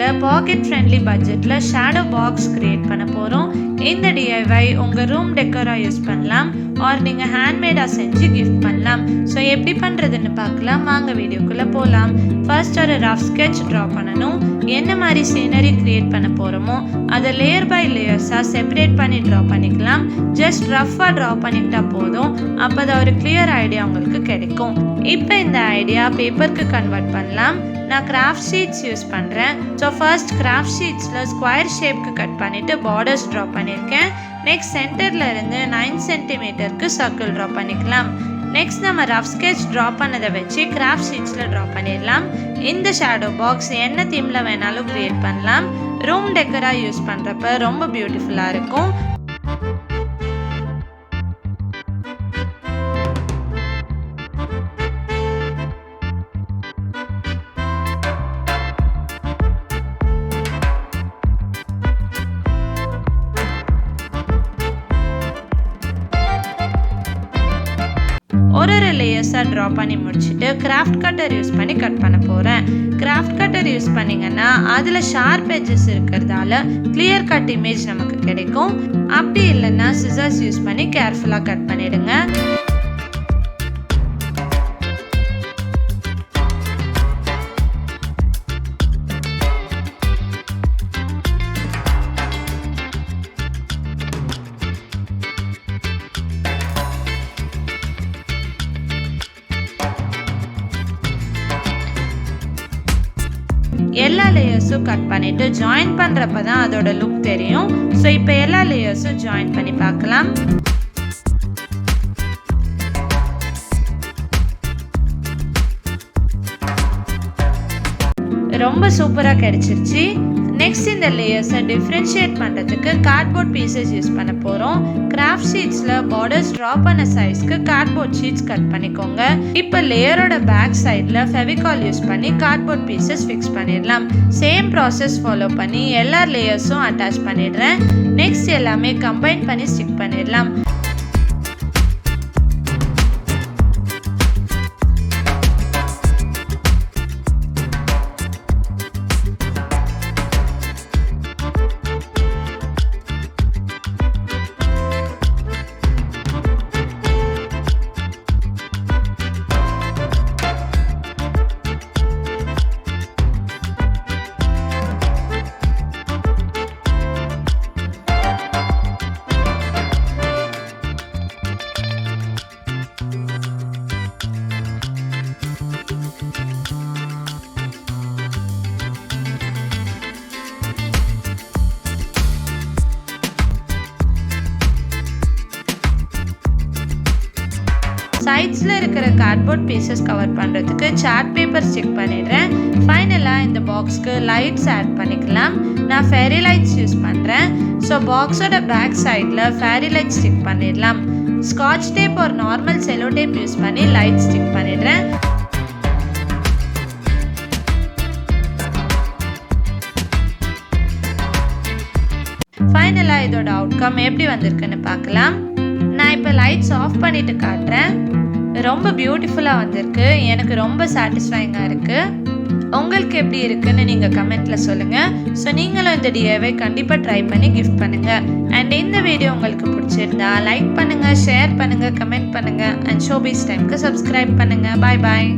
வீடியோல packet friendly பட்ஜெட்ல shadow box create பண்ண போறோம். இந்த DIY உங்க ரூம் டெக்கரா யூஸ் பண்ணலாம் ஆர் நீங்க ஹேண்ட்மேடா செஞ்சு கிஃப்ட் பண்ணலாம். ஸோ எப்படி பண்றதுன்னு பார்க்கலாம். வாங்க வீடியோக்குள்ள போகலாம். ஃபர்ஸ்ட் ஒரு ரஃப் ஸ்கெட்ச் ட்ரா பண்ணணும். என்ன மாதிரி சீனரி கிரியேட் பண்ண போறோமோ அதை லேயர் பை லேயர்ஸா செப்பரேட் பண்ணி ட்ரா பண்ணிக்கலாம். ஜஸ்ட் ரஃபா ட்ரா பண்ணிக்கிட்டா போதும். அப்போதான் ஒரு கிளியர் ஐடியா உங்களுக்கு கிடைக்கும். இப்போ இந்த ஐடியா பேப்பருக்கு கன்வெர்ட் பண்ணலாம். நான் கிராஃப்ட் ஷீட்ஸ் யூஸ் பண்ணுறேன். ஸோ ஃபர்ஸ்ட் கிராஃப்ட் ஷீட்ஸில் ஸ்கொயர் ஷேப்க்கு கட் பண்ணிவிட்டு பார்டர்ஸ் ட்ரா பண்ணியிருக்கேன். நெக்ஸ்ட் சென்டரில் இருந்து 9 சென்டிமீட்டருக்கு சர்க்கிள் ட்ரா பண்ணிக்கலாம். நெக்ஸ்ட் நம்ம ரஃப் ஸ்கெட்ச் ட்ரா பண்ணதை வச்சு கிராஃப்ட் ஷீட்ஸில் ட்ரா பண்ணிடலாம். இந்த ஷேடோ பாக்ஸ் என்ன தீமில் வேணாலும் க்ரியேட் பண்ணலாம். ரூம் டெக்கராக யூஸ் பண்ணுறப்ப ரொம்ப பியூட்டிஃபுல்லாக இருக்கும். ஒரு லேயர்ஸாக ட்ரா பண்ணி முடிச்சுட்டு கிராஃப்ட் கட்டர் யூஸ் பண்ணி கட் பண்ண போகிறேன். கிராஃப்ட் கட்டர் யூஸ் பண்ணிங்கன்னா அதில் ஷார்ப் எட்ஜஸ் இருக்கிறதால கிளியர் கட் இமேஜ் நமக்கு கிடைக்கும். அப்படி இல்லைன்னா சிசர்ஸ் யூஸ் பண்ணி கேர்ஃபுல்லாக கட் பண்ணிடுங்க. எல்லா லேயர்ஸும் கட் பண்ணிட்டு ஜாயின் பண்றப்ப தான் அதோட லுக் தெரியும். ஸோ இப்போ எல்லா லேயர்ஸும் ஜாயின் பண்ணி பார்க்கலாம். ரொம்ப சூப்பராக கிடைச்சிருச்சு. நெக்ஸ்ட் இந்த லேயர்ஸை டிஃப்ரென்ஷியேட் பண்ணுறதுக்கு கார்ட்போர்ட் பீசஸ் யூஸ் பண்ண போகிறோம். கிராஃப்ட் ஷீட்ஸில் பார்டர்ஸ் ட்ரா பண்ண சைஸ்க்கு கார்ட்போர்ட் ஷீட்ஸ் கட் பண்ணிக்கோங்க. இப்போ லேயரோட பேக் சைடில் ஃபெவிகால் யூஸ் பண்ணி கார்ட்போர்ட் பீசஸ் ஃபிக்ஸ் பண்ணிடலாம். சேம் ப்ராசஸ் ஃபாலோ பண்ணி எல்லா லேயர்ஸும் அட்டாச் பண்ணிடுறேன். நெக்ஸ்ட் எல்லாமே கம்பைன் பண்ணி ஸ்டிக் பண்ணிடலாம். சைட்ஸில் இருக்கிற கார்ட்போர்ட் பீசஸ் கவர் பண்ணுறதுக்கு சார்ட் பேப்பர் ஸ்டிக் பண்ணிடுறேன். ஃபைனலாக இந்த பாக்ஸ்க்கு லைட்ஸ் ஆட் பண்ணிக்கலாம். நான் ஃபேரி லைட்ஸ் யூஸ் பண்ணுறேன். ஸோ பாக்ஸோட பேக் சைடில் ஃபேரி லைட் ஸ்டிக் பண்ணிடலாம். ஸ்காட்ச் டேப் ஒரு நார்மல் செலோ டேப் யூஸ் பண்ணி லைட் ஸ்டிக் பண்ணிடுறேன். ஃபைனலாக இதோட அவுட்கம் எப்படி வந்திருக்குன்னு பார்க்கலாம். நான் இப்போ லைட்ஸ் ஆஃப் பண்ணிட்டு காட்டுறேன். ரொம்ப பியூட்டிஃபுல்லாக வந்திருக்கு. எனக்கு ரொம்ப சாட்டிஸ்ஃபைங்காக இருக்குது. உங்களுக்கு எப்படி இருக்குன்னு நீங்கள் கமெண்ட்டில் சொல்லுங்கள். ஸோ நீங்களும் இந்த DIY கண்டிப்பாக ட்ரை பண்ணி கிஃப்ட் பண்ணுங்கள். அண்ட் இந்த வீடியோ உங்களுக்கு பிடிச்சிருந்தா லைக் பண்ணுங்கள், ஷேர் பண்ணுங்கள், கமெண்ட் பண்ணுங்கள். அண்ட் ஷோபீஸ் டைம்க்கு சப்ஸ்கிரைப் பண்ணுங்கள். பாய் பாய்.